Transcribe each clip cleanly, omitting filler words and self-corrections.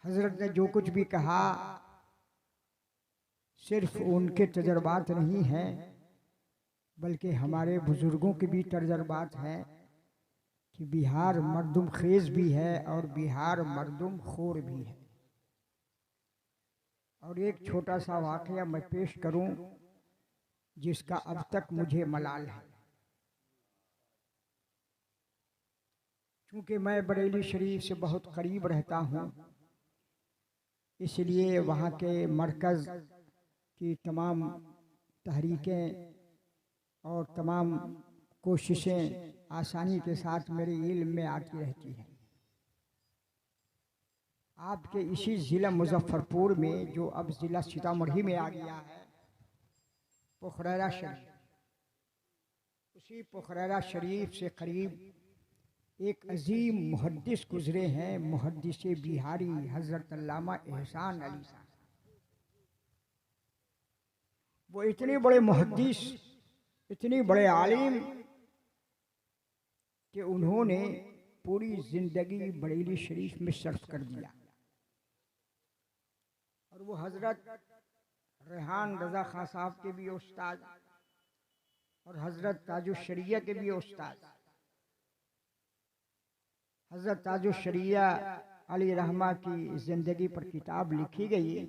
हजरत ने जो कुछ भी कहा सिर्फ उनके तजर्बात नहीं हैं, बल्कि हमारे बुजुर्गों के भी तजर्बात हैं कि बिहार मर्दुम खेज भी है और बिहार मर्दुम खोर भी है। और एक छोटा सा वाकया मैं पेश करूं जिसका अब तक मुझे मलाल है। क्योंकि मैं बरेली शरीफ से बहुत करीब रहता हूं, इसलिए वहाँ के मरकज़ की तमाम तहरीकें और तमाम कोशिशें आसानी के साथ मेरे इल्म में आती रहती हैं। आपके इसी ज़िला मुजफ्फरपुर में, जो अब ज़िला सीतामढ़ी में आ गया है, पुखरैरा शरीफ, उसी पुखरैरा शरीफ से करीब एक अजीम मुहद्दिस गुजरे हैं, मुहद्दिस बिहारी हजरत अल्लामा एहसान अली साहब। वो इतने बड़े मुहद्दिस, इतने बड़े आलिम कि उन्होंने पूरी जिंदगी बरेली शरीफ में सर्फ कर दिया। और वो हजरत रेहान रजा खां साहब के भी उस्ताद और हजरत ताजुश्शरिया के भी उस्ताद। हजरत ताजुश्शरिया अली रहमा की जिंदगी पर किताब लिखी गई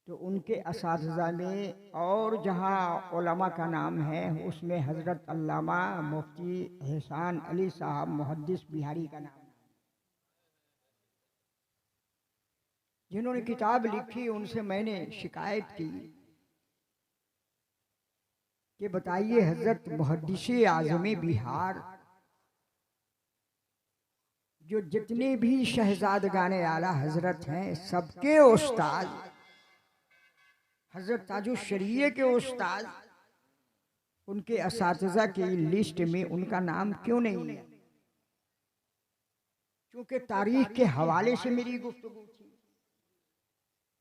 तो उनके असातिज़ा में और जहाँ उलमा का नाम है उसमें हजरत अल्लामा मुफ्ती एहसान अली साहब मुहद्दिस बिहारी का नाम। जिन्होंने किताब लिखी उनसे मैंने शिकायत की कि बताइए हजरत मुहद्दिस आज़म बिहार, जो जितने भी शहजादगाने आला हजरत हैं सबके उस्ताद, हजरत ताजुश्शरिया के उस्ताद, उनके असातिज़ा की लिस्ट में उनका नाम क्यों नहीं है? क्योंकि तारीख के हवाले से मेरी गुफ्तगू थी,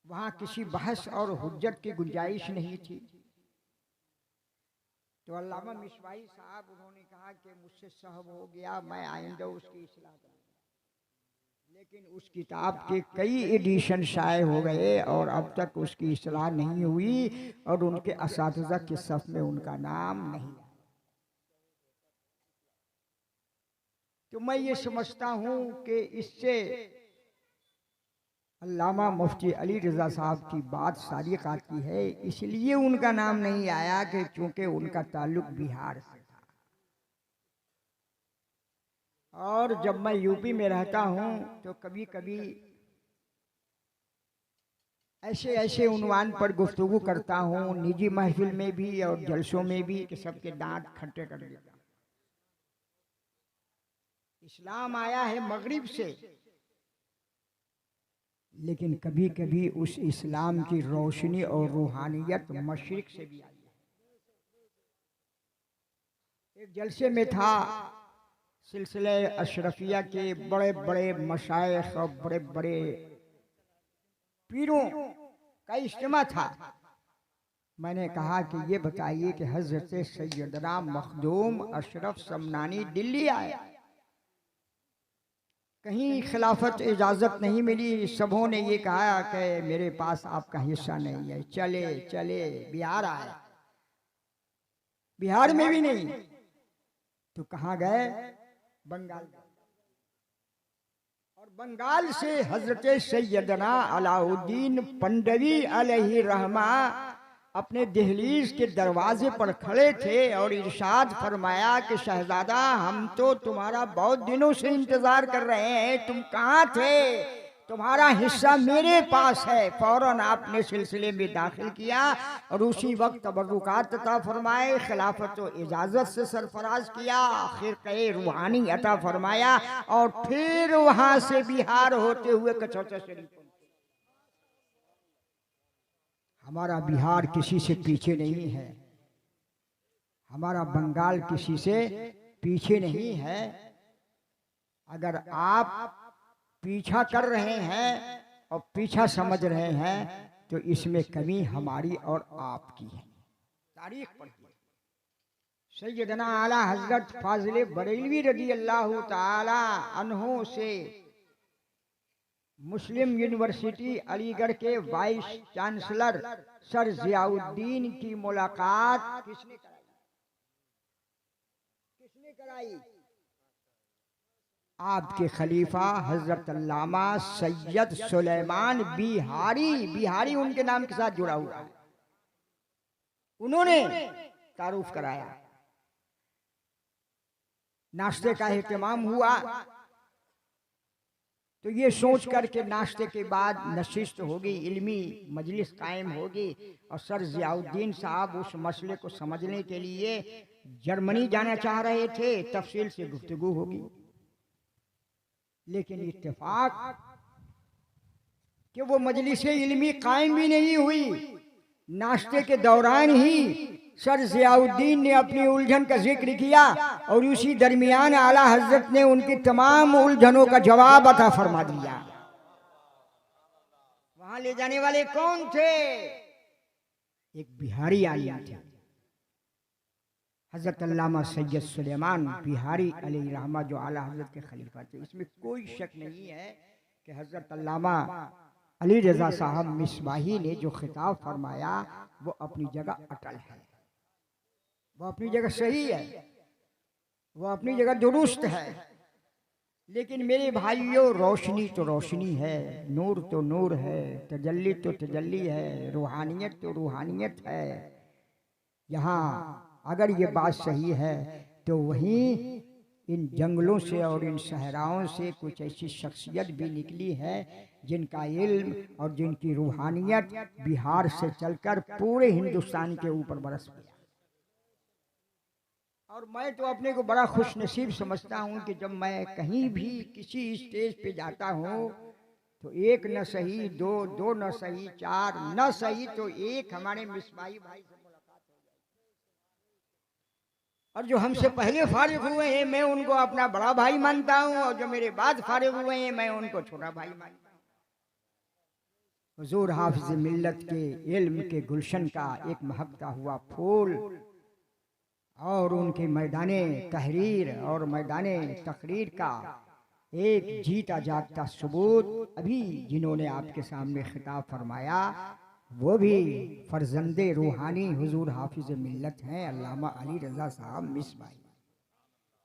वहाँ किसी बहस और हुज्जत की गुंजाइश नहीं थी। तो अल्लामा मिसवाई साहब उन्होंने कहा कि मुझसे सहव हो गया, मैं आइंदा उसकी इस्लाह करूँगा। लेकिन उस किताब के कई एडिशन शाये हो गए और अब तक उसकी इस्लाह नहीं हुई और उनके असातिज़ा के सफ़ में उनका नाम नहीं। तो मैं ये समझता हूँ कि इससे अल्लामा मुफ्ती अली रज़ा साहब की बात सादिक़ आती है, इसलिए उनका नाम नहीं आया कि चूँकि उनका ताल्लुक़ बिहार से था। और जब मैं यूपी में रहता हूँ तो कभी कभी ऐसे ऐसे उन्वान पर गुफ्तगू करता हूँ, निजी महफिल में भी और जलसों में भी, कि सबके दांत खट्टे कर देता हूँ। इस्लाम आया है मगरिब से, लेकिन कभी कभी उस इस्लाम की रोशनी और रूहानियत मशरिक से भी आई है। एक जलसे में था, सिलसिले अशरफिया के बड़े बड़े मशाइख और बड़े बड़े पीरों का इज्तिमा था। मैंने कहा कि ये बताइए कि हजरत सैयदना मखदूम अशरफ समनानी दिल्ली आए, कहीं खिलाफत इजाज़त नहीं मिली, सबों ने ये कहा कि मेरे पास आपका हिस्सा नहीं है, चले चले बिहार आए, बिहार में भी नहीं तो कहाँ गए? बंगाल। और बंगाल से हजरत सैयदना अलाउद्दीन पंडवी अलैहि रहमा अपने दहलीज के दरवाजे पर खड़े थे और इरशाद फरमाया कि शहजादा, हम तो तुम्हारा बहुत दिनों से इंतजार कर रहे हैं, तुम कहाँ थे? तुम्हारा हिस्सा मेरे पास है। फौरन आपने सिलसिले में दाखिल किया और उसी वक्त तबर्रुकात अता फरमाए, खिलाफत व इजाज़त से सरफराज किया, खिरक़े रूहानी अता फरमाया और फिर वहाँ से बिहार होते हुए कचौचा शरीफ। हमारा बिहार किसी से पीछे नहीं है, हमारा बंगाल किसी से पीछे नहीं है। अगर आप पीछा कर रहे हैं और पीछा समझ रहे हैं तो इसमें कमी हमारी और आपकी है। तारीख पढ़िए, सैयदना आला हजरत फाजिल बरेलवी रज़ी अल्लाह ताला अन्हु से मुस्लिम यूनिवर्सिटी अलीगढ़ के वाइस चांसलर सर जियाउद्दीन की मुलाकात किसने कराई? किसने कराई? आपके खलीफा हजरत अल्लामा सैयद सुलेमान बिहारी। बिहारी उनके नाम के साथ जुड़ा हुआ है। उन्होंने तारुफ कराया। नाश्ते का एहतमाम हुआ तो ये सोच कर के नाश्ते के बाद नशिस्त होगी, इल्मी मजलिस कायम होगी और सर जियाउद्दीन साहब उस मसले को समझने के लिए जर्मनी जाना चाह रहे थे। तफसील से गुफ्तगू होगी, लेकिन इत्तेफाक कि वो मजलिस इल्मी कायम भी नहीं हुई। नाश्ते के दौरान ही सर जियाउद्दीन ने अपनी उलझन का जिक्र किया और उसी दरमियान आला हजरत ने उनकी तमाम उलझनों का जवाब अता फरमा दिया। वहां ले जाने वाले कौन थे? एक बिहारी आलिम थे, हजरत अल्लामा सैयद सुलेमान बिहारी अलैहि रहमा, जो आला हजरत के खलीफा थे। इसमें कोई शक नहीं है कि हजरत अल्लामा अली रजा साहब मिसबाही ने जो खिताब फरमाया वो अपनी जगह अटल है, वो अपनी जगह सही है, वो अपनी जगह दुरुस्त है। लेकिन मेरे भाइयों, रोशनी तो रोशनी है, नूर तो नूर है, तजल्ली तो तजल्ली है, रूहानियत तो रूहानियत है। यहाँ अगर ये बात सही है तो वहीं इन जंगलों से और इन सहराओं से कुछ ऐसी शख्सियत भी निकली है जिनका इल्म और जिनकी रूहानियत बिहार से चलकर पूरे हिंदुस्तान के ऊपर बरस गया। और मैं तो अपने को बड़ा खुश नसीब समझता हूँ कि जब मैं कहीं भी किसी स्टेज पे जाता हूँ तो एक न सही दो, दो न सही चार, न सही तो एक हमारे मिसबाही भाई से मुलाकात हो जाए। और जो हमसे पहले फारिग हुए हैं मैं उनको अपना बड़ा भाई मानता हूँ, और जो मेरे बाद फारिग हुए हैं मैं उनको छोटा भाई मानता हूँ। हुजूर हाफिज मिल्लत के इल्म के गुलशन का एक महकता हुआ फूल और उनके मैदाने तहरीर और मैदाने तकरीर का एक जीता जागता सबूत अभी जिन्होंने आपके सामने खिताब फरमाया वो भी फर्जंदे रूहानी हुजूर हाफिज मिल्लत हैं, अल्लामा अली रजा साहब मिसबाही।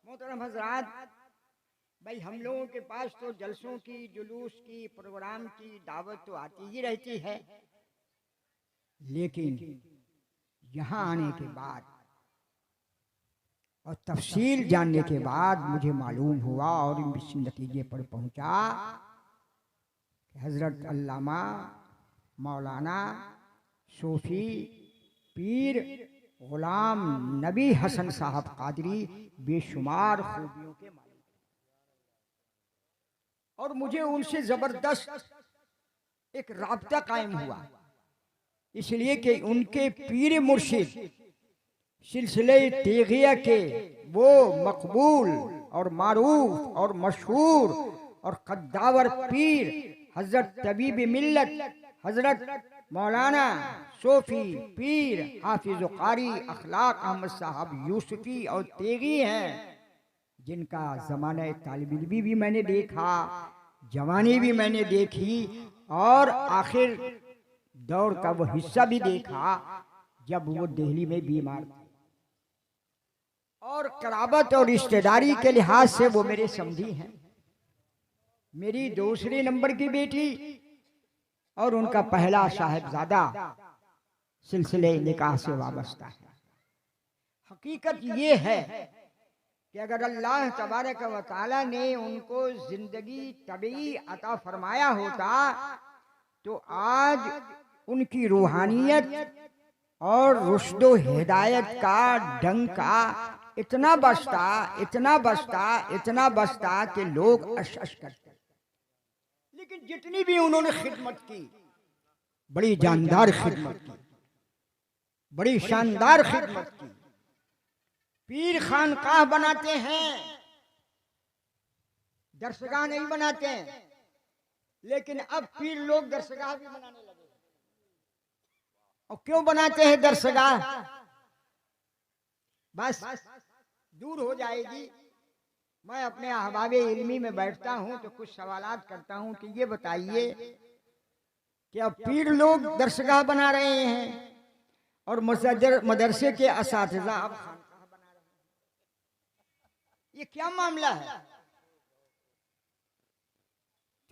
मोहतरम हजरात, भाई हम लोगों के पास तो जलसों की, जुलूस की, प्रोग्राम की दावत तो आती ही रहती है, लेकिन यहाँ आने के बाद और तफसील जानने के बाद मुझे मालूम हुआ और इस नतीजे पर पहुंचा कि हजरत अल्लामा मौलाना सूफी पीर गुलाम नबी हसन साहब कादरी बेशुमार खूबियों के मालिक, और मुझे उनसे जबरदस्त एक राब्ता कायम हुआ, इसलिए कि उनके पीर मुर्शिद सिलसिले तेगिया के वो मकबूल और मारूफ और मशहूर और कद्दावर पीर हजरत तबीब मिल्लत हजरत मौलाना सूफी पीर हाफिज कारी अखलाक अहमद साहब यूसुफी और तेगी हैं, जिनका ज़माना तालिब इल्मी भी मैंने देखा, जवानी भी मैंने देखी और आखिर दौर का वो हिस्सा भी देखा जब वो दिल्ली में बीमार थे। और कराबत और रिश्तेदारी के लिहाज से वो मेरे समधी हैं, मेरी दूसरे नंबर की बेटी और उनका पहला साहिबजादा सिलसिले निकाह से वाबस्ता है। हकीकत ये है कि अगर अल्लाह तबारक व तआला ने उनको जिंदगी तबी अता फरमाया होता तो आज उनकी रूहानियत और रुश्दो हिदायत का डंका इतना बसता, इतना बसता, इतना बसता कि लोग अश करते। लेकिन जितनी भी उन्होंने खिदमत की, बड़ी जानदार खिदमत की, बड़ी शानदार खिदमत की। पीर खानकाह बनाते हैं, दरसगाह नहीं बनाते हैं, लेकिन अब पीर लोग दरसगाह भी बनाने लगे। और क्यों बनाते हैं दरसगाह? बस दूर हो जाएगी मैं अपने अहबाब इल्मी में बैठता हूँ तो कुछ सवालात करता हूँ कि ये बताइए कि अब पीर लोग दरसगाह बना रहे हैं और मदरसे के असातिज़ा अब खानकाह बना रहे हैं, ये क्या मामला है?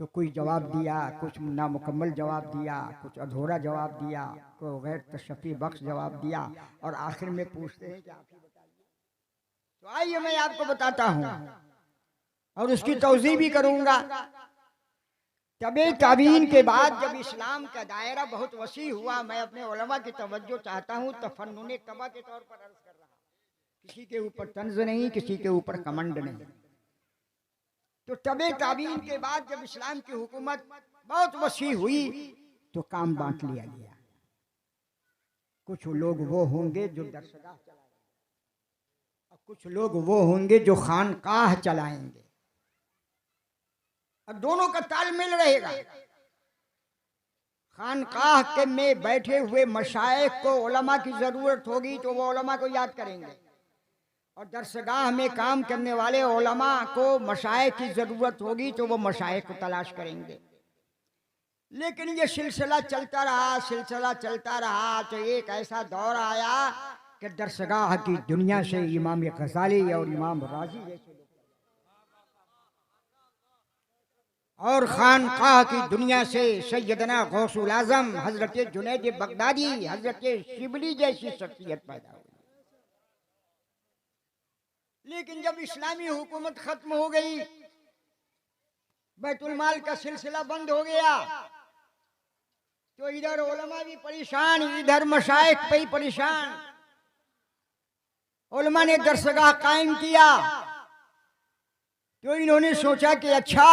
तो कोई जवाब दिया, कुछ नामुकम्मल जवाब दिया, कुछ अधूरा जवाब दिया, कोई गैर तशफ़ी बख्श जवाब दिया, और आखिर में पूछते हैं कि आप ही बताइए। तो आइए मैं आपको बताता हूँ और उसकी तौज़ीह भी करूँगा। तबे ताबीन के बाद जब इस्लाम का दायरा बहुत वसी हुआ, मैं अपने उलमा की तवज्जो चाहता हूँ, तफन्नुन तबा के तौर पर अर्ज कर रहा हूँ, किसी के ऊपर तंज नहीं, किसी के ऊपर कमंड नहीं। तो तबे ताबीन के बाद जब इस्लाम की हुकूमत बहुत वसी हुई तो काम बांट लिया गया। कुछ लोग वो होंगे जो दरसगाह चलाएंगे और कुछ लोग वो होंगे जो खानकाह चलाएंगे, और दोनों का तालमेल रहेगा। खानकाह के में बैठे हुए मशाइख को उलमा की जरूरत होगी तो वो उलमा को याद करेंगे, और दरसगाह में काम करने वाले उलमा को मशाइख की जरूरत होगी तो वो मशाइख को तलाश करेंगे। लेकिन ये सिलसिला चलता रहा तो एक ऐसा दौर आया कि दरसगाह की दुनिया से इमाम गज़ाली और इमाम राज़ी जैसे लोग, और खानकाह की दुनिया से सैयदना गौसुल आज़म हजरत जुनैद बगदादी, हजरत शिबली जैसी शख्सियत पैदा हुई। लेकिन जब इस्लामी हुकूमत खत्म हो गई, बैतुल माल का सिलसिला बंद हो गया, तो इधर उलमा भी परेशान, इधर मशाइख भी परेशान। उलमा ने दरसगाह कायम किया तो इन्होंने सोचा कि अच्छा,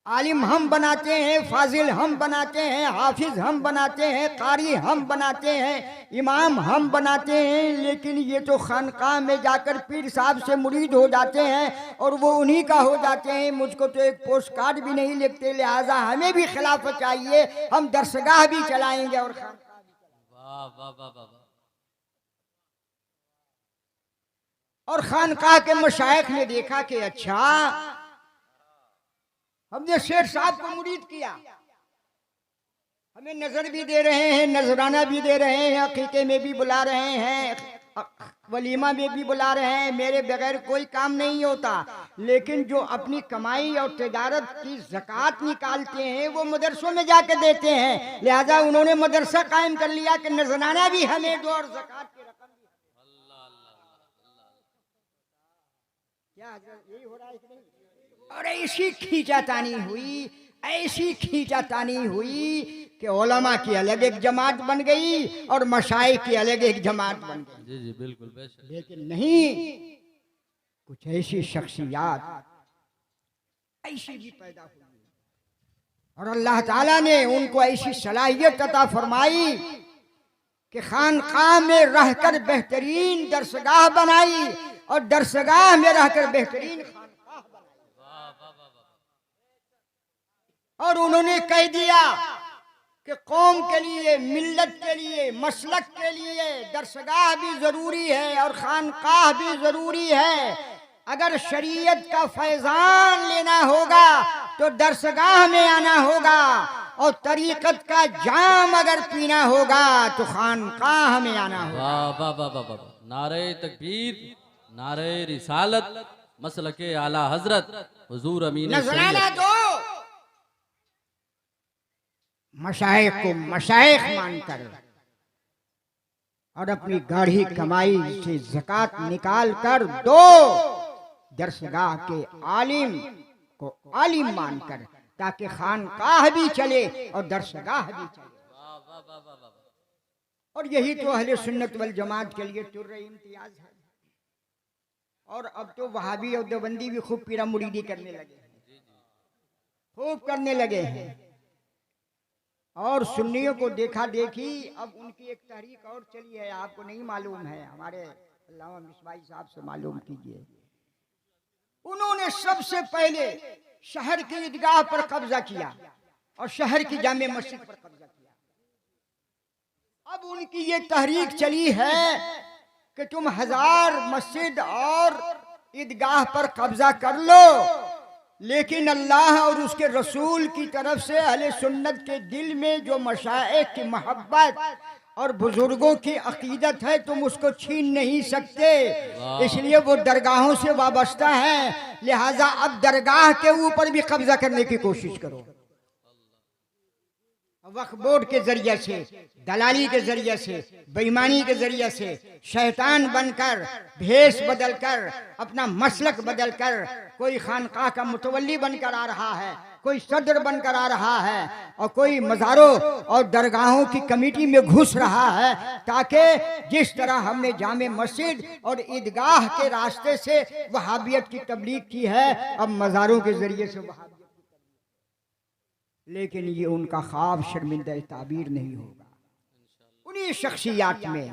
आलिम हम बनाते हैं, फाजिल हम बनाते हैं, हाफिज हम बनाते हैं, कारी हम बनाते हैं, इमाम हम बनाते हैं, लेकिन ये तो खानकाह में जाकर पीर साहब से मुरीद हो जाते हैं और वो उन्हीं का हो जाते हैं। मुझको तो एक पोस्ट कार्ड भी नहीं लिखते, लिहाजा हमें भी खिलाफत चाहिए, हम दरसगाह भी चलाएंगे और खानकाह भी चलाएंगे। वाह वाह वाह वाह। और खानकाह के मशाइख ने देखा कि अच्छा, हमने शेख साहब को मुरीद किया, हमें नजर भी दे रहे हैं, नजराना भी दे रहे हैं, अकीके में भी बुला रहे हैं, वलीमा में भी बुला रहे हैं, मेरे बगैर कोई काम नहीं होता। लेकिन जो अपनी कमाई और तिजारत की ज़कात निकालते हैं वो मदरसों में जाकर देते हैं, लिहाजा उन्होंने मदरसा कायम कर लिया कि नजराना भी हमें दो और ज़कात की रकम भी। क्या यही हो रहा है कि नहीं? और ऐसी खींचातानी हुई कि उलमा की अलग एक जमात बन गई और मशाइख की अलग एक जमात बन गई। जी जी बिल्कुल। लेकिन नहीं, कुछ ऐसी शख्सियात ऐसी भी पैदा हुई और अल्लाह ताला ने उनको ऐसी सलाहियत अता फरमाई कि खानकाह में रहकर बेहतरीन दरसगाह बनाई और दरसगाह में रहकर बेहतरीन खानकाह बनाई। और उन्होंने कह दिया कि कौम के लिए, मिल्लत के लिए, मसलक के लिए दरसगाह भी जरूरी है और खानकाह भी जरूरी है। अगर शरीयत का फैजान लेना होगा तो दरसगाह में आना होगा, और तरीकत का जाम अगर पीना होगा तो खानकाह में आना होगा। वाह वाह वाह वाह। नारे तकबीर, नारे रिसालत, मसलके आला हजरत हुजूर अमीन नजराना दो, मशाइख को मशाइख मानकर और अपनी गाढ़ी कमाई से ज़कात निकाल कर दो, दरसगाह के आलिम को आलिम मानकर, ताकि खानकाह भी चले और दरसगाह भी चले। और यही तो अहले सुन्नत वल जमात के लिए तुर्र इम्तियाज है। और अब तो वहाबी और देवबंदी भी खूब पीरा मुरीदी करने लगे हैं, खूब करने लगे हैं। और सुन्नियों को देखा देखी अब उनकी एक तहरीक और चली है, आपको नहीं मालूम है, हमारे अल्लामा मिसबाही साहब से मालूम कीजिए। उन्होंने सबसे पहले शहर की ईदगाह पर कब्जा किया और शहर की जामे मस्जिद पर कब्जा किया। अब उनकी ये तहरीक चली है कि तुम 1000 मस्जिद और ईदगाह पर कब्जा कर लो, लेकिन अल्लाह और उसके रसूल की तरफ से अहले सुन्नत के दिल में जो मशाइख की मोहब्बत और बुजुर्गों की अकीदत है तुम उसको छीन नहीं सकते। इसलिए वो दरगाहों से वाबस्ता है, लिहाजा अब दरगाह के ऊपर भी कब्जा करने की कोशिश करो। वक्फ बोर्ड के जरिए से, दलाली के जरिए से, बेईमानी के जरिए से, शैतान बनकर, भेष बदलकर, अपना मसलक बदलकर कोई खानकाह का मुतवल्ली बनकर आ रहा है, कोई सदर बनकर आ रहा है और कोई मज़ारों और दरगाहों की कमेटी में घुस रहा है, ताकि जिस तरह हमने जामे मस्जिद और ईदगाह के रास्ते से वहाबियत की तबलीग की है, अब मज़ारों के जरिए से वहाबियत। लेकिन ये उनका ख्वाब शर्मिंदा ताबीर नहीं होगा। उन्हीं शख्सियात में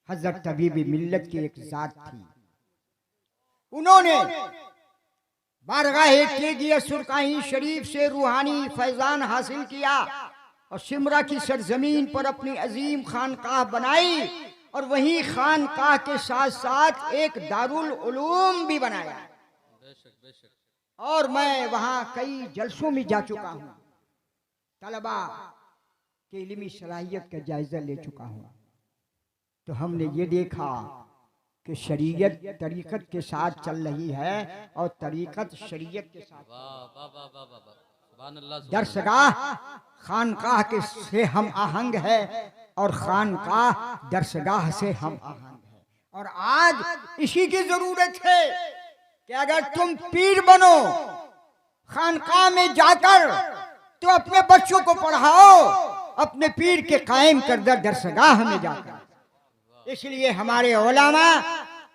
हजरत तबीब मिल्लत की एक जात थी, उन्होंने बारगाह तेगिया सुरकाही शरीफ से रूहानी फैजान हासिल किया और सिमरा की सरजमीन पर अपनी अजीम खानकाह बनाई और वहीं खानकाह के साथ साथ एक दारुल उलूम भी बनाया। और मैं वहां कई जलसों में जा चुका हूं, तलबा के इल्मी सलाहियत का जायजा ले चुका हूं, तो हमने ये देखा कि शरीयत तरीकत के साथ चल रही है और तरीकत शरीयत के साथ। दरसगाह खानकाह के से हम आहंग है और खानकाह दरसगाह से हम आहंग है। और आज इसी की जरूरत है कि अगर तुम पीर बनो, खानकाह में जाकर तो अपने बच्चों को पढ़ाओ, अपने पीर के कायम करदा दरसगाह में जाकर। इसलिए हमारे उलमा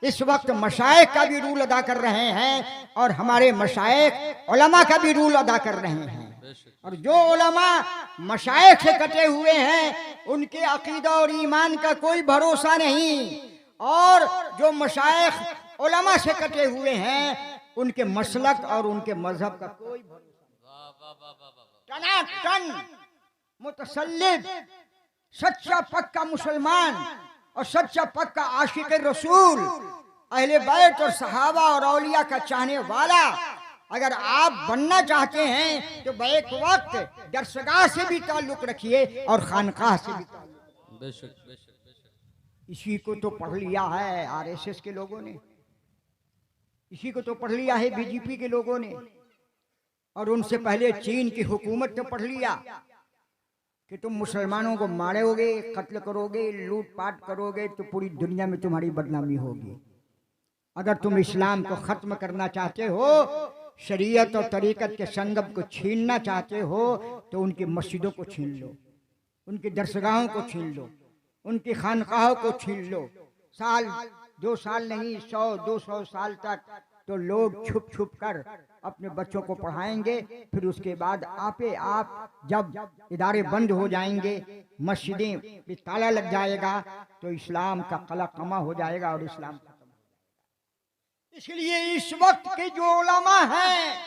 इस वक्त मशाइख का भी रूल अदा कर रहे हैं और हमारे मशाइख उलमा का भी रूल अदा कर रहे हैं। और जो उलमा मशाइख से कटे हुए हैं उनके अकीदा और ईमान का कोई भरोसा नहीं, और जो मशाइख उलमा से कटे हुए हैं उनके मसलक और उनके मजहब का कोई भरोसा। टनाटन मुतसल्लिब सच्चा पक्का मुसलमान और सच्चा पक्का आशिक रसूल, अहले बैत और सहाबा और औलिया का चाहने वाला अगर आप बनना चाहते हैं तो बैक वक्त दरसगाह से भी ताल्लुक रखिए और खानकाह से भी ताल्लुक। बेशक बेशक बेशक। इसी को तो पढ़ लिया है आरएसएस के लोगों ने, इसी को तो पढ़ लिया है बीजेपी के लोगों ने, और उनसे पहले चीन की हुकूमत ने पढ़ लिया कि तुम मुसलमानों को मारोगे, कत्ल करोगे, लूटपाट करोगे तो पूरी दुनिया में तुम्हारी बदनामी होगी। अगर तुम इस्लाम को खत्म करना चाहते हो, शरीयत और तरीकत के संगम को छीनना चाहते हो, तो उनकी मस्जिदों को छीन लो, उनकी दरसगाहों को छीन लो, उनकी खानकाहों को छीन लो। साल 2 साल नहीं 100-200 साल तक तो लोग छुप छुप कर अपने बच्चों को पढ़ाएंगे, फिर उसके बाद आपे आप जब इदारे बंद हो जाएंगे, मस्जिदें पे ताला लग जाएगा, तो इस्लाम का कला कमा हो जाएगा और इस्लाम खत्म हो जाएगा। इसलिए इस वक्त के जो उलमा हैं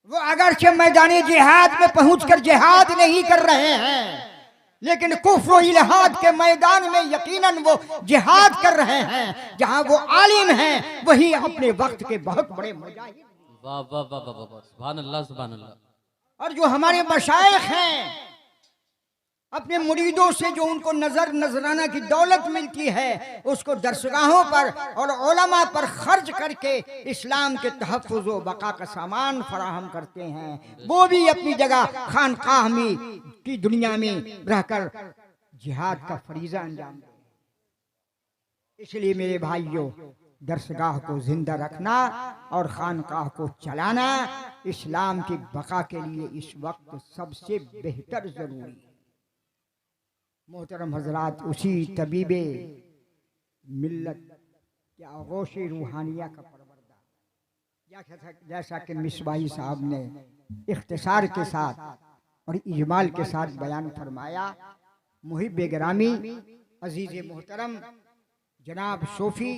वो अगरचे मैदानी जिहाद में पहुंचकर जिहाद नहीं कर रहे हैं, लेकिन कुफ्र और इल्हाद के मैदान में यकीनन वो जिहाद कर रहे हैं। जहां वो आलिम हैं वही अपने वक्त के बहुत बड़े मुजाहिद। वाह वाह वाह वाह वाह, सुभान अल्लाह सुभान अल्लाह। और जो हमारे मशाइख हैं अपने मुरीदों से जो उनको नजराना की दौलत मिलती है उसको दरसगाहों पर और उलमा पर खर्च करके इस्लाम के तहफ़्फ़ुज़ व बका का सामान फराहम करते हैं, वो भी अपनी जगह खानकाह में की दुनिया में रहकर जिहाद का फरीज़ा अंजाम दें। इसलिए मेरे भाइयों, दरसगाह को जिंदा रखना और खानकाह को चलाना इस्लाम की बका के लिए इस वक्त सबसे बेहतर जरूरी है। मोहतरम हजरात, उसी तबीबे मिल्लत के आगोश रूहानिया का परवरदा, जैसा कि मिसबाही साहब ने इख्तिसार के साथ और इजमाल के साथ बयान फरमाया, मुहिब गिरामी अजीज मोहतरम जनाब सूफी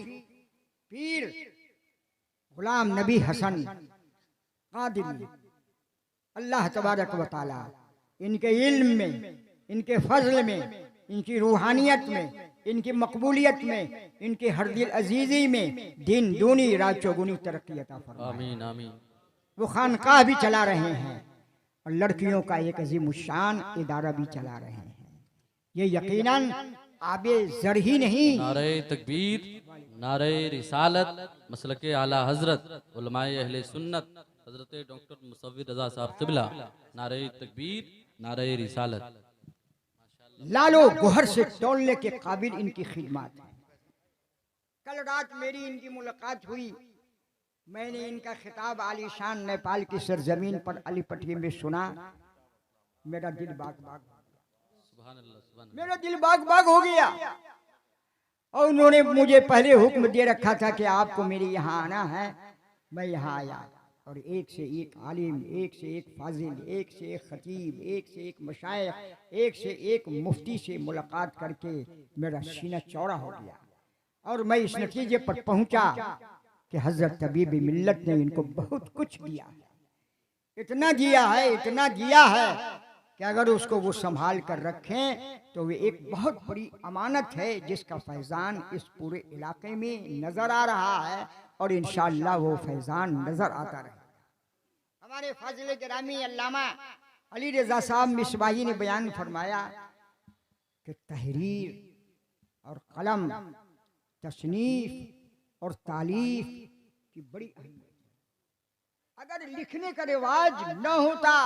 पीर गुलाम नबी हसन कादिरी, अल्लाह तबारक व तआला इनके इल्म में, इनके फजल में, इनकी रूहानियत में इनकी मकबूलियत में, इनके हर दिल अजीजी में दिन दूनी रात चौगुनी तरक्की अता फरमाए। आमीन आमीन। वो खानकाह भी चला रहे हैं और लड़कियों का एक अजीम शान इदारा भी चला रहे हैं। ये यकीनन आबे जर ही नहीं, नारे तकबीर, नारे रिसालत, मसलके आला हजरत उलमाए अहले सुन्नत हजरत डॉक्टर मुसव्विर रजा साहब क़िबला, नारे तकबीर, नारे रिसालत। लालो गोहर से तोलने के काबिल इनकी खिदमत है। कल रात मेरी इनकी मुलाकात हुई, मैंने इनका खिताब आलीशान नेपाल की सरजमीन पर अलीपट्टी में सुना। मेरा दिल बाग बाग, सुभान अल्लाह, सुभान अल्लाह। मेरा दिल बाग बाग हो गया। और उन्होंने मुझे पहले हुक्म दे रखा था कि आपको मेरे यहाँ आना है। मैं यहाँ आया और एक से एक आलिम, एक से एक फाजिल, एक से एक खतीब, एक से एक मशाइख, एक से एक मुफ्ती से मुलाकात करके मेरा सीना चौड़ा हो गया। और मैं इस नतीजे पर पहुंचा कि हजरत तबीब मिल्लत ने इनको बहुत कुछ दिया है, इतना दिया है, इतना दिया है कि अगर उसको वो संभाल कर रखें तो वे एक बहुत बड़ी अमानत है जिसका फैजान इस पूरे इलाके में नजर आ रहा है और इंशाअल्लाह वो फैजान नजर आता रहेगा। हमारे फाजिल गिरामी अल्लामा अली रजा साहब मिसबाही ने बयान फरमाया कि तहरीर और कलम, तसनीफ और तालीफ की बड़ी अहमियत है। अगर लिखने का रिवाज न होता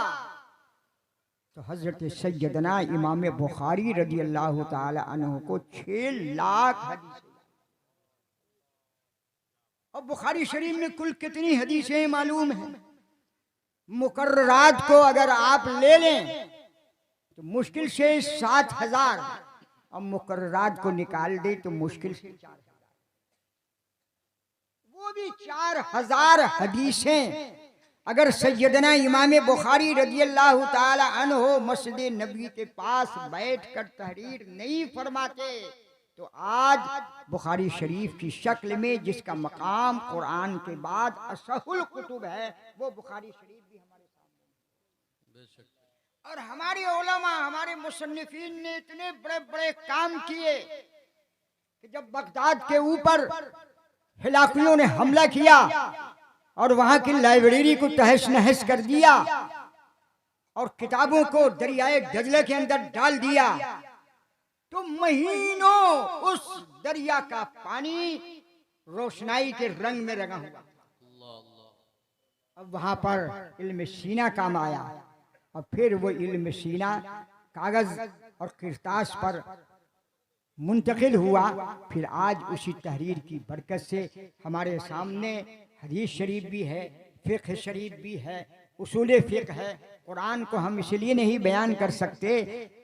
तो हजरत सैयदना इमाम बुखारी रजी अल्लाह ताला अन्हु को 6 लाख हदीसें, और बुखारी शरीफ में कुल कितनी हदीसें मालूम है? मुकर्ररात को अगर आप ले लें तो मुश्किल से 7,000, और मुकर्ररात को निकाल दे तो मुश्किल से 4,000, वो भी 4,000 हदीसें अगर सैयदना इमाम बुखारी रज़ियल्लाहु ताला अन्हु मस्जिद नबी के पास बैठकर तहरीर नहीं फरमाते तो आज बुखारी शरीफ की शक्ल में जिसका मकाम कुरान के बाद असहुल कुतुब है, वो बुखारी शरीफ भी हमारे सामने। और हमारे उलमा, हमारे मुसन्निफीन ने इतने बड़े बड़े काम किए कि जब बगदाद के ऊपर हिलाकियों ने हमला किया और वहां की लाइब्रेरी को तहस नहस कर दिया और किताबों को दरियाए दजले के अंदर डाल दिया, तो महीनों उस दरिया का पानी रोशनाई के रंग में रंगा हुआ। अब वहां पर इल्म सीना काम आया और फिर वो इल्म सीना कागज और किरतास पर मुंतकिल हुआ। फिर आज उसी तहरीर की बरकत से हमारे सामने हदीस शरीफ भी है, फ़िक़्ह शरीफ भी है, उसूल फ़िक़्ह है। कुरान को हम इसलिए नहीं बयान कर सकते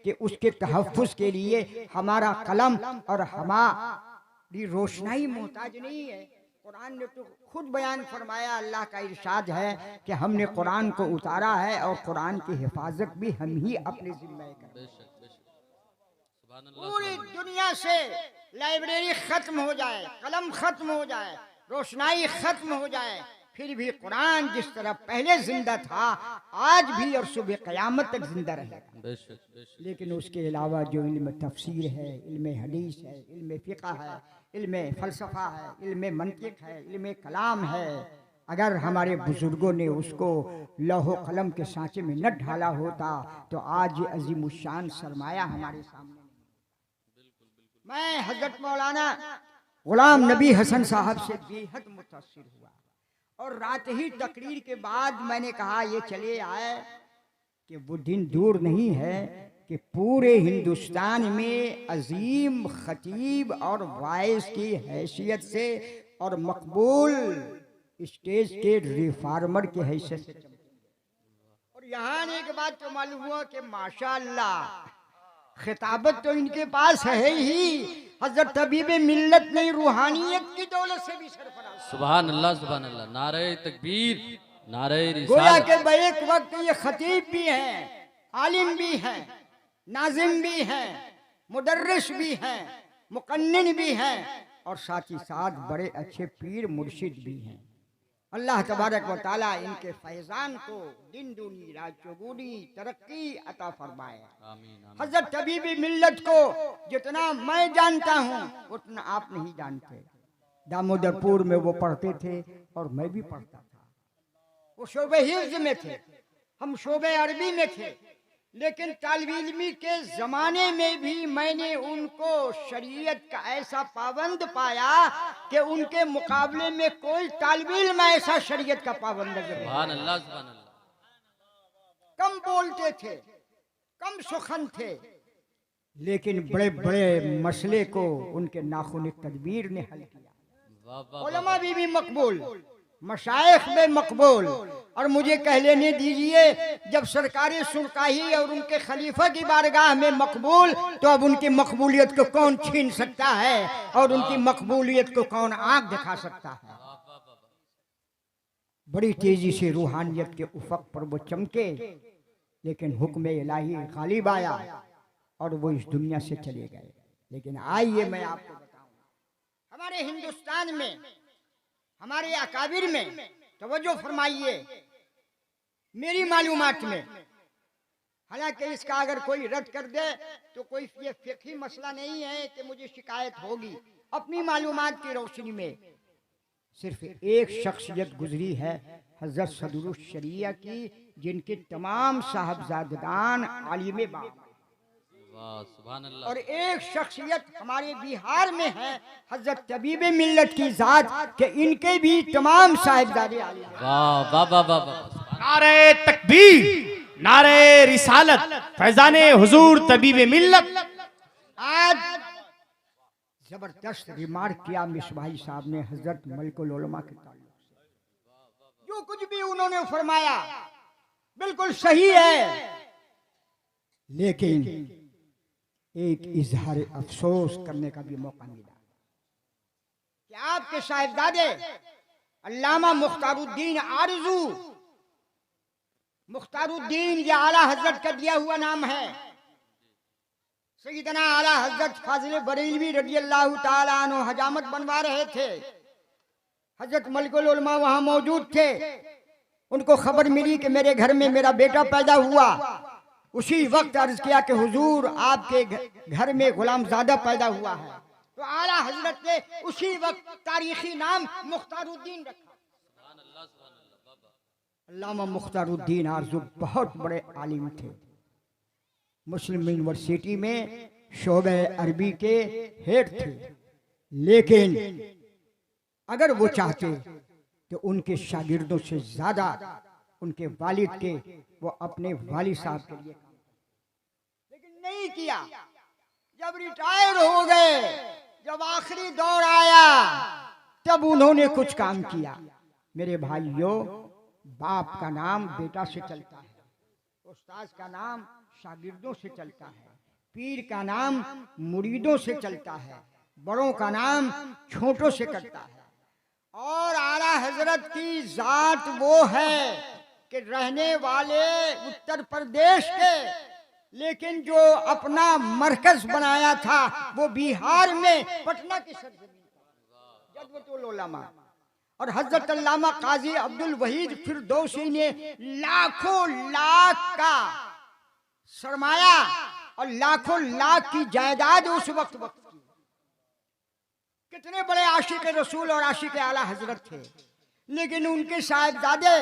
कि उसके तहफ़्फ़ुज़ के लिए हमारा कलम और हमारी रोशनाई मोहताज नहीं है। कुरान ने तो खुद बयान फरमाया, अल्लाह का इरशाद है कि हमने कुरान को उतारा है और कुरान की हिफाजत भी हम ही अपने ज़िम्मे करें। पूरी दुनिया से लाइब्रेरी खत्म हो जाए, कलम खत्म हो जाए, रोशनाई खत्म हो जाए, फिर भी कुरान जिस तरह पहले जिंदा था आज भी और सुबह क़यामत तक जिंदा रहेगा। लेकिन उसके अलावा जो इल्म तफसीर है, इल्म हदीस है, इल्म फ़िक़्ह है, इल्म फ़लसफ़ा है, इल्म मंतिक़ है, इल्म कलाम है, अगर हमारे बुजुर्गों ने उसको लौह कलम के सांचे में न ढाला होता तो आज ये अज़ीमुश्शान सरमाया हमारे सामने। मैं हज़रत मौलाना गुलाम नबी हसन साहब से बेहद मुतासिर हुआ और रात ही तकरीर के बाद मैंने कहा ये चले आए कि वो दिन दूर नहीं है कि पूरे हिंदुस्तान में अजीम खतीब और वाइस की हैसियत से और मकबूल स्टेज के रिफार्मर की हैसियत से, और यहाँ आने के बाद तो मालूम हुआ कि माशाअल्लाह खिताबत तो इनके पास है ही, हजरत तबीब मिल्लत ने रूहानियत की दौलत से भी सरफराज। सुभान अल्लाह, सुभान अल्लाह। नारे तकबीर, नारे गोया रिसालत। के बैक वक्त ये खतीब भी हैं, आलिम भी हैं, नाजिम भी हैं, मुदर्रिस भी हैं, मुकन्निन भी हैं और साथ ही साथ बड़े अच्छे पीर मुर्शिद भी हैं। अल्लाह तबारक व तआला इनके फैजान को दिन दूनी रात चौगुनी तरक्की अता फरमाए। आमीन आमीन। हजरत तबीबी मिल्लत को जितना मैं जानता हूँ उतना आप नहीं जानते। दामोदरपुर में वो पढ़ते थे और मैं भी पढ़ता था। वो शोबे हिफ्ज में थे, हम शोबे अरबी में थे, लेकिन तालिब इल्मी के जमाने में भी मैंने उनको शरीयत का ऐसा पाबंद पाया कि उनके मुकाबले में कोई तालिब इल्म ऐसा शरीयत का पाबंद नजर नहीं। सुभान अल्लाह सुभान अल्लाह। कम बोलते थे, कम सुखन थे, लेकिन बड़े बड़े मसले को उनके नाखुन तदबीर ने हल किया। वाह वाह उलमा भी मकबूल, मशाइख में मकबूल। और मुझे कह लेने दीजिए, जब सरकारी सुरकाही और उनके खलीफा की बारगाह में मकबूल, तो अब उनकी मकबूलियत को कौन छीन सकता है और उनकी मकबूलियत को कौन आंख दिखा सकता है। बड़ी तेजी से रूहानियत के उफक पर वो चमके, लेकिन हुक्म इलाही गालिब आया और वो इस दुनिया से चले गए। लेकिन आइए मैं आपको बताऊं, हमारे हिंदुस्तान में, हमारे अकाबिर में तवज्जो फरमाइए, मेरी मालूमात में, हालांकि इसका अगर कोई रद्द कर दे तो कोई ये फिक़ही मसला नहीं है कि मुझे शिकायत होगी। अपनी मालूमात की रोशनी में सिर्फ एक शख्सियत गुजरी है हजरत सदरुश शरिया की, जिनके तमाम साहबजादगान आलिम बा, वाह सुभान अल्लाह। और एक शख्सियत हमारे बिहार में है हजरत तबीबे मिल्लत की जात के इनके भी तमाम साहिबजादे आलिम हैं। वाह वाह वाह वाह वाह। नारे तकबीर, नारे रिसालत, फैजाने हुजूर तबीबे मिल्लत। आज जबरदस्त रिमार्क किया मिसबाही साहब ने हजरत मलिकुल उलमा के ताल्लुक से। जो कुछ भी उन्होंने फरमाया बिल्कुल सही है, लेकिन एक इजहार अफसोस करने का भी मौका मिला कि आपके साहिबजादे अल्लामा मुख्तारुद्दीन आरजू, मुख्तारुद्दीन ये आला हजरत का दिया हुआ नाम है। सैयदना आला हजरत फाजिल बरेलवी रजी अल्लाह ताला अन्हु हजामत बनवा रहे थे। हजरत मलिकुल उलमा वहां मौजूद थे। उनको खबर मिली कि मेरे घर में मेरा बेटा पैदा हुआ। उसी वक्त अर्ज किया कि हुजूर आपके घर में गुलामजादा पैदा हुआ है। तो आला हजरत ने उसी वक्त तारीखी नाम मुख्तारुद्दीन रखा। अल्लामा मुख्तारुद्दीन आरजू बहुत बड़े आलिम थे। मुस्लिम यूनिवर्सिटी में शोबे अरबी के हेड थे, लेकिन अगर वो चाहते तो उनके शागिर्दों से ज्यादा उनके वालिद के वो अपने वालिद साहब के लिए काम, लेकिन नहीं किया। जब रिटायर हो गए, जब आखिरी दौर आया, तब उन्होंने कुछ काम किया। मेरे भाइयों, बाप का नाम बेटा से चलता है, उस्ताद का नाम शागिर्दों से चलता है, पीर का नाम मुरीदों से चलता है, बड़ों का नाम छोटों से करता है। और आला हजरत की जात वो है कि रहने वाले उत्तर प्रदेश के, लेकिन जो अपना मरकज बनाया था वो बिहार में पटना की सरजमीन जदवतुल उलमा। और हजरत अल्लामा काजी अब्दुल वहीद फिरदौसी ने लाखों लाख का सरमाया और लाखों लाख की जायदाद उस वक्त की। कितने बड़े आशिक रसूल और आशिक आला हजरत थे, लेकिन उनके साहिबजादे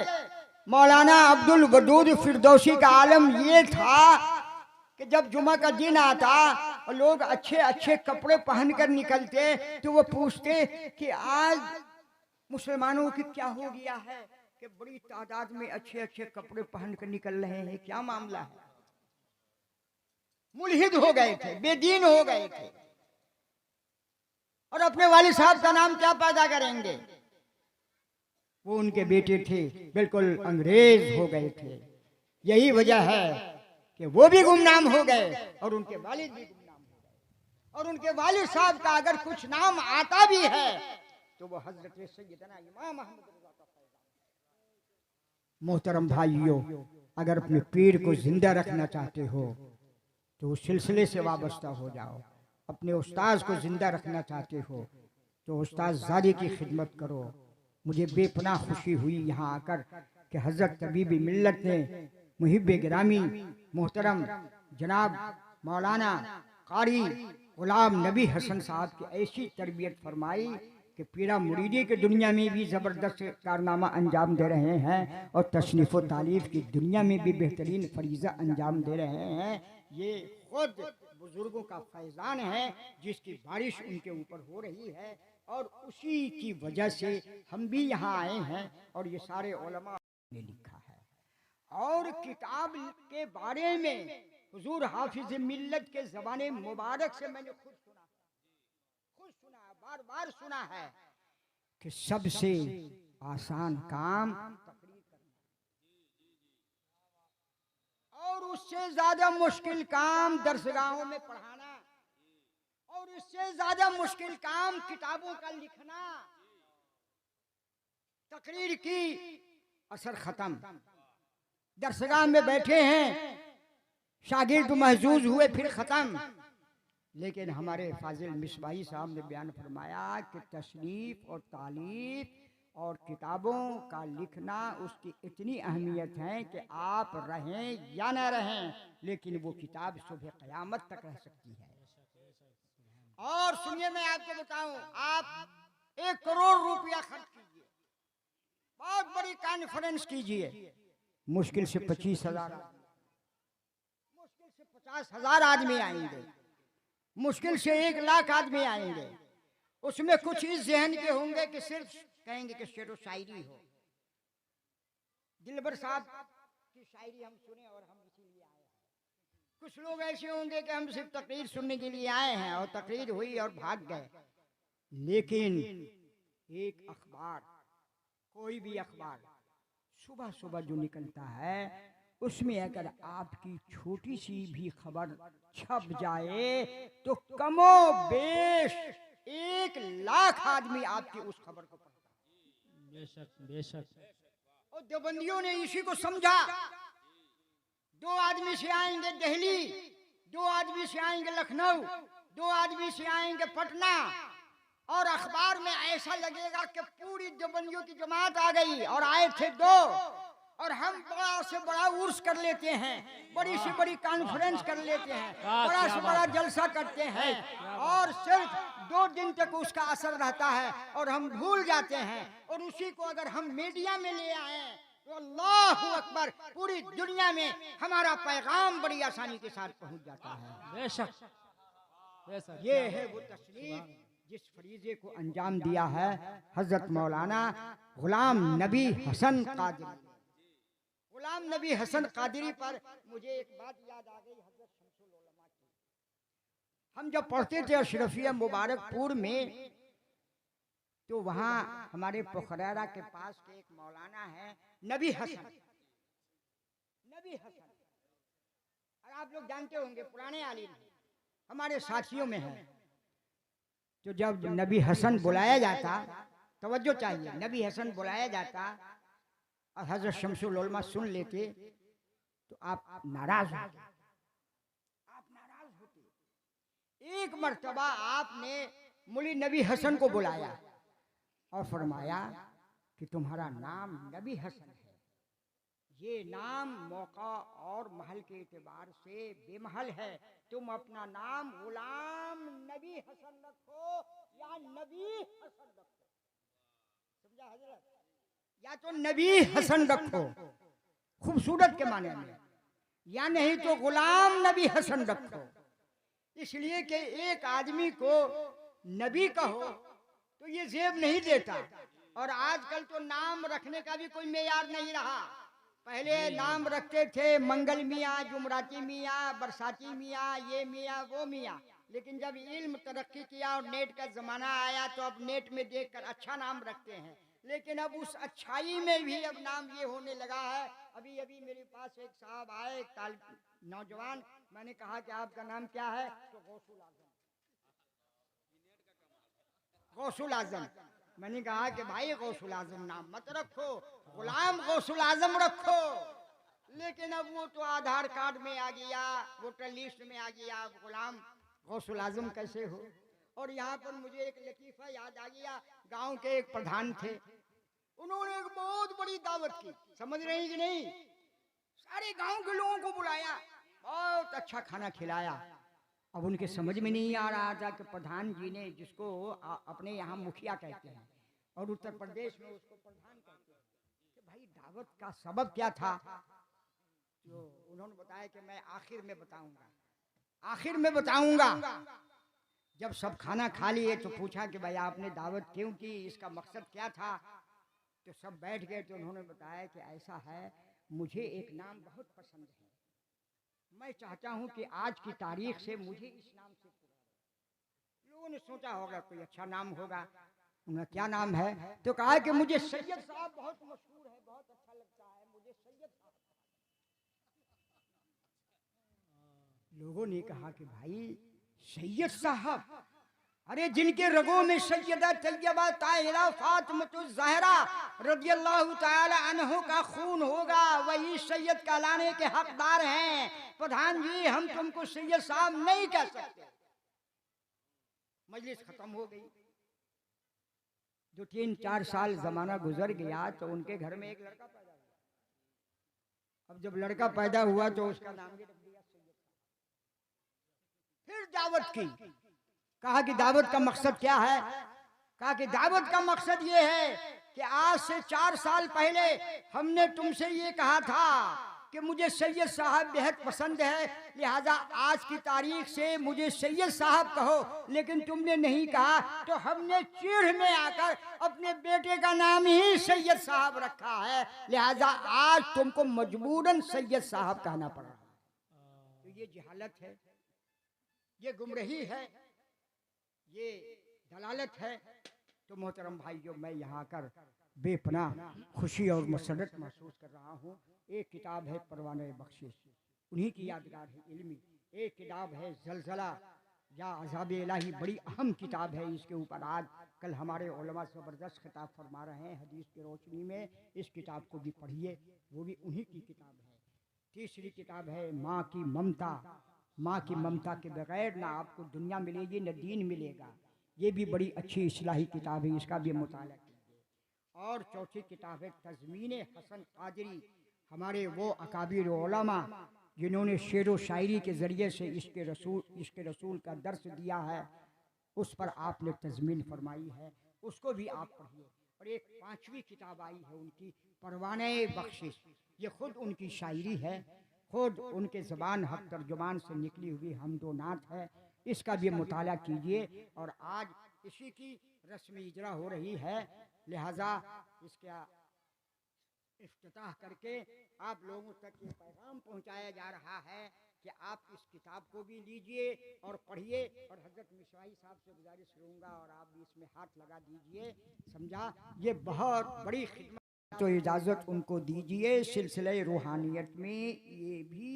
मौलाना अब्दुल वदूद फिरदौसी का आलम ये था कि जब जुमा का दिन आता और लोग अच्छे अच्छे कपड़े पहनकर निकलते तो वो पूछते कि आज मुसलमानों की क्या हो गया है कि बड़ी तादाद में अच्छे अच्छे कपड़े पहनकर निकल रहे हैं, क्या मामला है। मुल्हिद हो गए थे, बेदीन हो गए थे, और अपने वालिद साहब का नाम क्या पैदा करेंगे। वो उनके बेटे थे, बिल्कुल अंग्रेज हो गए थे। यही वजह है कि वो भी गुमनाम हो गए और उनके वालिद भी गुमनाम हो गए। और उनके वालिद साहब का अगर कुछ नाम आता भी है तो वो हजरत सैयदना इमाम अहमद रज़ा का फैज़ान। मोहतरम भाइयों, अगर अपने पीर को जिंदा रखना चाहते हो तो उस सिलसिले से वाबस्ता हो जाओ। अपने उस्ताद को जिंदा रखना चाहते हो तो उस्ताद ज़ादी की खिदमत करो। मुझे बेपनाह खुशी हुई यहाँ आकर कि हज़रत तबीब मिल्लत ने मुहिब गिरामी मोहतरम जनाब मौलाना कारी गुलाम नबी हसन साहब की ऐसी तरबियत फरमाई कि पीरा मुरीदी के दुनिया में भी ज़बरदस्त कारनामा अंजाम दे रहे हैं और तशरीफ़ व तारीफ़ की दुनिया में भी बेहतरीन फरीज़ा अंजाम दे रहे हैं। ये खुद बुजुर्गों का फैज़ान है जिसकी बारिश उनके ऊपर हो रही है और उसी की वजह से हम भी यहाँ आए हैं और ये सारे उलमा ने लिखा है। और किताब के बारे में हुजूर हाफिज मिल्लत के ज़बाने मुबारक से मैंने खुद सुना बार बार सुना है कि सबसे आसान काम तकरीर करना और उससे ज्यादा मुश्किल काम दरसगाहों में पढ़ाना और उससे ज्यादा मुश्किल काम किताबों का लिखना। तकरीर की असर खत्म, दरसगाह में बैठे हैं, शागिर्द महजूज हुए, फिर खत्म। लेकिन हमारे फाजिल मिसबाही साहब ने बयान फरमाया कि तशरीफ और तालीफ और किताबों का लिखना उसकी इतनी अहमियत है कि आप रहें या न रहें लेकिन वो किताब सुबह क़यामत तक रह सकती है। और सुनिए, मैं आपको बताऊं, आप 1 करोड़ रुपया खर्च कीजिए, बहुत बड़ी कॉन्फ्रेंस कीजिए, मुश्किल से 25,000, मुश्किल से 50,000 आदमी आएंगे, मुश्किल से 1 लाख आदमी आएंगे। उसमें कुछ इस जहन के होंगे कि सिर्फ कहेंगे कि शेरो शायरी हो, दिलबर साहब की शायरी हम सुने और हम इसीलिए आए हैं। कुछ लोग ऐसे होंगे कि हम सिर्फ तकरीर सुनने के लिए आए हैं और तकरीर हुई और भाग गए। लेकिन एक अखबार, कोई भी अखबार सुबह सुबह जो निकलता है उसमें अगर आपकी छोटी सी भी खबर छप जाए तो कमो बेश 1 लाख आदमी आपकी उस खबर को पढ़ता है। बेशक बेशक। और देवबंदियों ने इसी को समझा। 2 आदमी से आएंगे दिल्ली, 2 आदमी से आएंगे लखनऊ, 2 आदमी से आएंगे पटना और अखबार में ऐसा लगेगा कि पूरी देवबंदियों की जमात आ गई और आए थे 2 और हम बड़ा से बड़ा उर्स कर लेते हैं, बड़ी से बड़ी कॉन्फ्रेंस कर लेते हैं, बड़ा से बड़ा जलसा करते हैं और सिर्फ 2 दिन तक उसका असर रहता है और हम भूल जाते हैं। और उसी को अगर हम मीडिया में ले आए तो अल्लाहु अकबर, पूरी दुनिया में हमारा पैगाम बड़ी आसानी के साथ पहुंच जाता है। बेशक ये है वो तशरीफ जिस फरीजे को अंजाम दिया है हजरत मौलाना गुलाम नबी हसन कादरी। गुलाम नबी हसन कादरी पर मुझे एक बात याद आ गई हजरत शमसुल उलमा की। हम जब पढ़ते थे अशरफिया मुबारकपुर में तो वहाँ हमारे पोखरारा के पास के एक मौलाना है नबी हसन, नबी हसन, और आप लोग जानते होंगे पुराने आलिम हमारे साथियों में है। तो जब नबी हसन बुलाया जाता, तवज्जो चाहिए, नबी हसन बुलाया जाता और हजरत शमसुल उलमा सुन लेते तो आप नाराज होते, आप नाराज होते। एक मर्तबा आपने मुली नबी हसन को बुलाया और फरमाया कि तुम्हारा नाम नबी हसन है, ये नाम मौका और महल के एतबार से बेमहल है, तुम अपना नाम गुलाम नबी हसन रखो या नबी हसन रखो। समझा हजरत? या तो नबी हसन रखो खूबसूरत के माने में, या नहीं तो गुलाम नबी हसन रखो। इसलिए कि एक आदमी को नबी कहो तो ये जेब नहीं देता। और आजकल तो नाम रखने का भी कोई मेयार नहीं रहा। पहले नाम रखते थे मंगल मियाँ, जुमराती मियाँ, बरसाती मियाँ, ये मियाँ वो मियाँ। लेकिन जब इल्म तरक्की किया और नेट का ज़माना आया तो अब नेट में देखकर अच्छा नाम रखते हैं। लेकिन अब उस अच्छाई में भी अब नाम ये होने लगा है। अभी अभी मेरे पास एक साहब आए, एक नौजवान, मैंने कहा कि आपका नाम क्या है? तो गौसुल आजम, गौसुल आजम। मैंने कहा कि भाई गौसुल आजम नाम मत रखो, गुलाम गौसुल आजम रखो। लेकिन अब वो तो आधार कार्ड में आ गया, वोटर लिस्ट में आ गया, गुलाम गौसुल आजम कैसे हो? और यहाँ पर मुझे एक लतीफ़ा याद आ गया। गांव के एक प्रधान थे, उन्होंने एक बहुत बड़ी दावत की, समझ रहे हैं कि नहीं? सारे गांव के लोगों को बुलाया, बहुत अच्छा खाना खिलाया। अब उनके समझ में नहीं आ रहा था कि प्रधान जी ने, जिसको अपने यहाँ मुखिया कहते हैं और उत्तर प्रदेश में उसको प्रधान कहते हैं, कि भाई दावत का सबब क्या था। जो उन्होंने बताया कि मैं आखिर में बताऊंगा, आखिर में बताऊंगा। जब सब खाना खा लिए तो पूछा कि भाई आपने दावत क्यों की, इसका मकसद क्या था। तो सब बैठ गए। तो उन्होंने बताया कि ऐसा है, मुझे एक नाम बहुत पसंद है, मैं चाहता हूं कि आज की तारीख से मुझे इस नाम से पुकारो। लोगों ने सोचा होगा कोई अच्छा नाम होगा। उनका क्या नाम है? तो कहा कि मुझे सैयद साहब बहुत मशहूर है, बहुत अच्छा लगता है, मुझे सैयद साहब। लोगों ने कहा कि भाई सैयद साहब, अरे जिनके रगों में सैयदा तैयबा ताहिरा फातिमा ज़हरा रज़ियल्लाहु ताला अन्हु का खून होगा, वही सैयद कहलाने के हकदार हैं। प्रधान जी, हम तुमको सैयद साहब नहीं कह सकते। मजलिस खत्म हो गई। जो 3-4 साल जमाना गुजर गया तो उनके घर में एक लड़का पैदा हुआ। अब जब लड़का पैदा हुआ तो उसका नाम भी रख दिया सैयद साहब। फिर दावत की। कहा कि दावत का मकसद क्या है? कहा कि दावत का मकसद ये है कि आज से 4 साल पहले हमने तुमसे ये कहा था कि मुझे सैयद साहब बेहद पसंद है, लिहाजा आज की तारीख से मुझे सैयद साहब कहो। लेकिन तुमने नहीं कहा, तो हमने चिढ़ में आकर अपने बेटे का नाम ही सैयद साहब रखा है, लिहाजा आज तुमको मजबूरन सैयद साहब कहना पड़ रहा है। तो ये जहालत है, ये गुमराही है, ये दलालत है। तो मोहतरम भाइयों, मैं यहाँ आकर बेपनाह खुशी और मसरत महसूस कर रहा हूँ। एक किताब है परवाने बख्शिश, उन्हीं की यादगार है इल्मी। एक किताब है ज़लज़ला या अज़ाब इलाही, बड़ी अहम किताब है। इसके ऊपर आज कल हमारे उलमा ज़बरदस्त खिताब फरमा रहे हैं हदीस की रोशनी में। इस किताब को भी पढ़िए, वो भी उन्हीं की किताब है। तीसरी किताब है माँ की ममता। माँ की ममता के बगैर ना आपको दुनिया मिलेगी न दीन मिलेगा। ये भी बड़ी अच्छी इस्लाही किताब है, इसका भी मुताला कीजिए। और चौथी किताब है तज़मीन हसन कादरी, हमारे वो अकाबिर उलमा जिन्होंने शेर व शायरी के ज़रिए से इसके रसूल का दर्स दिया है, उस पर आपने तज़मीन फरमाई है, उसको भी आप पढ़िए। और एक 5वीं किताब आई है उनकी, परवाने बख्शिश। ये खुद उनकी शायरी है, खुद उनके ज़बान हक तर्जुमान से निकली हुई हमदो नात है। इसका भी मुताला कीजिए। और आज इसी की रस्मी इजरा हो रही है, लिहाजा इसका इफ्तिताह करके आप लोगों तक ये पैगाम पहुंचाया जा रहा है कि आप इस किताब को भी लीजिए और पढ़िए। और हज़रत मिशवाई साहब से गुजारिश करूँगा और आप भी इसमें हाथ लगा दीजिए, समझा। ये बहुत बड़ी खिदमत, तो इजाज़त उनको दीजिए। सिलसिले रूहानियत में ये भी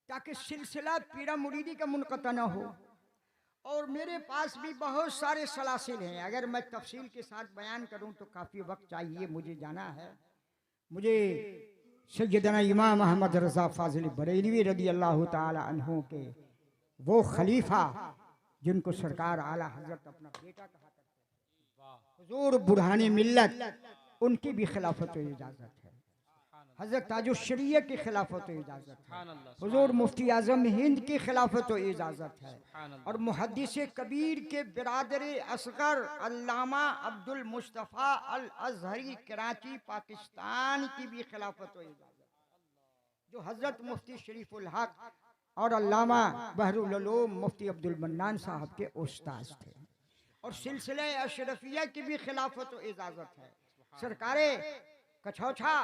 ताकि सिलसिला पीरा मुरीदी का मुनक़ता न हो। और मेरे पास भी बहुत सारे सलासिल हैं, अगर मैं तफसील के साथ बयान करूं तो काफ़ी वक्त चाहिए, मुझे जाना है। मुझे सैयदना इमाम अहमद रज़ा फ़ाज़िल बरेलवी रज़ी अल्लाह ताला अन्हु के वो खलीफा जिनको सरकार आला हज़रत अपना बेटा कहा करते हैं, हुज़ूर बुरहानी मिल्लत, उनकी भी खिलाफत व इजाज़त है। हज़रत ताजुश शरीयह की खिलाफत व इजाज़त है। हुज़ूर मुफ्ती आज़म हिंद की खिलाफत व इजाज़त है। और मुहद्दिस कबीर के बिरादर असगर अल्लामा अब्दुल मुस्तफ़ा अल अज़हरी कराची पाकिस्तान की भी खिलाफत व इजाज़त है, जो हज़रत मुफ्ती शरीफुल हक और अल्लामा बहरुल उलूम मुफ्ती अब्दुल मन्नान साहब के उस्ताद थे। और सिलसिले अशरफिया की भी खिलाफत व इजाज़त है। सरकारे कछौछा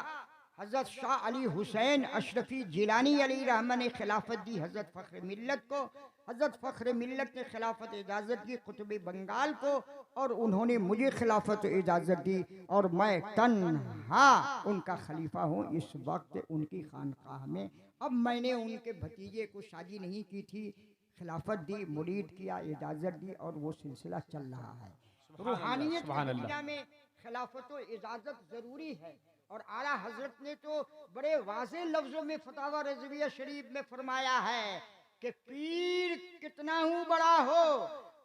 हज़रत शाह अली हुसैन अशरफी जिलानी अली रहमान ने खिलाफत दी हज़रत फ़ख्र मिल्लत को। हज़रत फ़ख्र मिल्लत ने खिलाफत इजाज़त दी कुतुब बंगाल को, और उन्होंने मुझे खिलाफत इजाज़त दी। और मैं तन्हा उनका खलीफा हूँ इस वक्त उनकी खानकाह में। अब मैंने उनके भतीजे को शादी नहीं की थी, खिलाफत दी, मुरीद किया, इजाज़त दी, और वो सिलसिला चल रहा है। रूहानियत की दुनिया में खिलाफत इजाज़त ज़रूरी है। और आला हजरत ने तो बड़े वाज़े लफ्ज़ों में फतावा रज़विया शरीफ में फरमाया है कि पीर कितना ही बड़ा हो,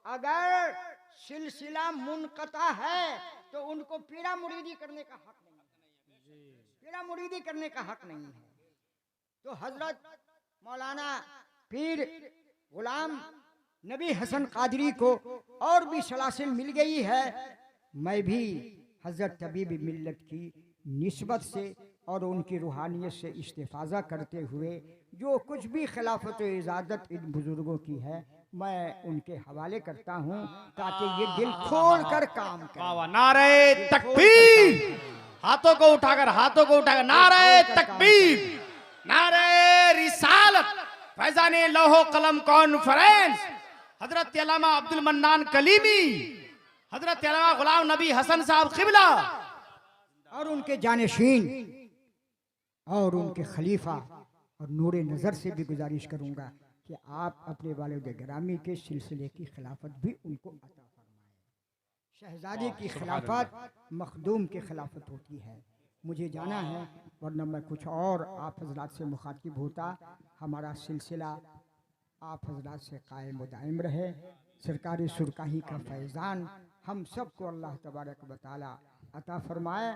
अगर सिलसिला मुनक़ता है तो उनको पीरा मुरीदी करने का हक नहीं है, पीरा मुरीदी करने का हक नहीं है। तो हजरत मौलाना पीर गुलाम नबी हसन कादरी को और भी सलासिल मिल गई है। मैं भी हजरत तबीब मिल्लत की निस्बत से और उनकी रूहानियत से इस्तिफाज़ा करते हुए जो कुछ भी खिलाफत व इजाज़त इन बुजुर्गों की है मैं उनके हवाले करता हूँ ताकि ये दिल खोल कर काम करें। नारे तकबीर, हाथों को उठाकर नारे तकबीर, नारे रिसालत, फैजाने लौहो कलम कॉन्फ्रेंस, हजरत अल्लामा अब्दुल मन्नान कलीमी, हजरत अल्लामा गुलाम नबी हसन साहब क़िबला और उनके जानशीन और उनके खलीफा और नूरे नज़र से भी गुजारिश करूँगा कि आप अपने वालिद गिरामी के सिलसिले की खिलाफत भी उनको अता फरमाएं। शहजादे की खिलाफत मखदूम की खिलाफत होती है। मुझे जाना है वरना मैं कुछ और आप हजरात से मुखातिब होता। हमारा सिलसिला आप हजरात से कायम व दायम रहे। सरकारी सुरकाही का फैज़ान हम सबको अल्लाह तबारक व तआला अता फरमाए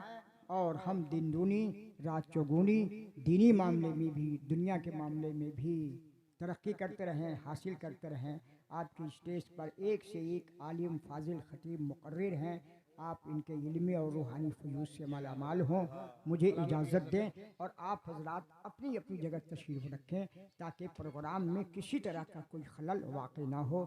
और हम दिन दूनी रात चौगुनी दीनी मामले में भी दुनिया के मामले में भी तरक्की करते रहें, हासिल करते रहें। आपकी स्टेज पर एक से एक आलिम फाजिल खतीब मुकर्रिर हैं। आप इनके इल्मी और रूहानी फयूज़ से मालामाल हों। मुझे इजाज़त दें और आप हजरात अपनी अपनी जगह तशरीफ़ रखें ताकि प्रोग्राम में किसी तरह का कोई खलल वाक़ई ना हो।